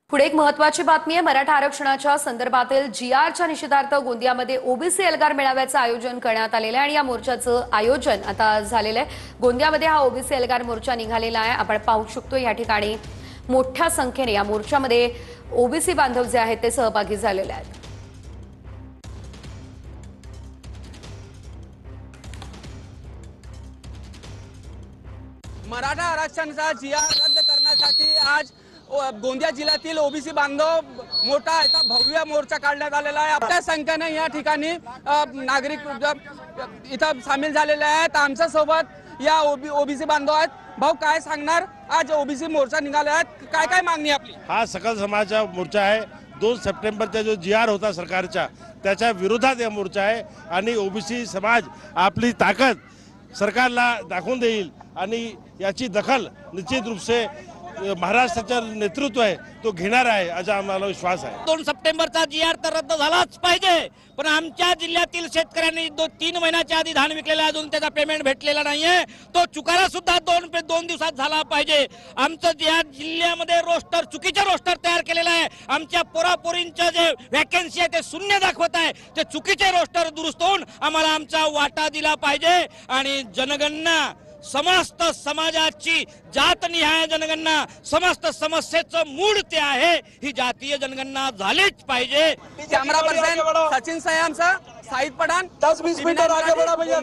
पुढे एक महत्त्वाची बातमी आहे। मराठा आरक्षणाच्या संदर्भातील जीआरच्या निषेधार्थ गोंदियामध्ये ओबीसी एल्गार मेळाव्याचं आयोजन करण्यात आलेलं आहे आणि या मोर्चाचं आयोजन आता झालेलं आहे। गोंदियामध्ये हा ओबीसी एल्गार मोर्चा निघालेला आहे। आपण पाहू शकतो या ठिकाणी मोठ्या संख्येने या मोर्चामध्ये ओबीसी बांधव जे आहेत ते सहभागी झालेले आहेत। मराठा आरक्षणाचा जीआर रद्द करण्यासाठी आज गोंदिया जिल्ह्यातील ओबीसी बांधव मोठा असा भव्य मोर्चा काढण्यात आलेला आहे। मोठ्या संख्येने या ठिकाणी नागरिक इथं सामील झालेले आहेत। आमच्या सोबत या ओबीसी बांधव आहेत। भाऊ, काय सांगणार? आज ओबीसी मोर्चा निघाला आहे, काय काय मागणी आपली? हा सकल समाजाचा मोर्चा आहे। 2 सप्टेंबरचा जो जीआर होता सरकारचा त्याच्या विरोधात हा मोर्चा आहे आणि ओबीसी समाज आपली ताकद सरकारला दाखवून देईल आणि याची दखल निश्चित रूप से महाराष्ट्राचा नेतृत्व आहे तो घेणार आहे असा आम्हाला विश्वास आहे। 2 सप्टेंबरचा जीआर तर रद्द झालाच पाहिजे, पण आमच्या जिल्ह्यातील शेतकऱ्यांनी 3 महिन्याच्या आधी धान विकलेला अजून त्याचा पेमेंट भेटलेला नाहीये, तो चुकारा सुद्धा 2 दिवसात झाला पाहिजे। आमचं ज्या जिल्ह्यामध्ये रोस्टर चुकीचे रोस्टर तयार केलेलं आहे, आमच्या पोरापोरींचं जे वॅकन्सी आहे ते शून्य दाखवत आहे, ते चुकीचे रोस्टर दुरुस्त होऊन आम्हाला आमचा वाटा दिला पाहिजे आणि जनगणना समस्त समाजाची जातनिहाय जनगणना समस्त समस्येचं मूळ ते आहे, ही जातीय जनगणना झालीच पाहिजे। कॅमेरा पर्सन सचिन सयामचा साहिद पठाण 10-20 मीटर आगे बढ़ा भैया।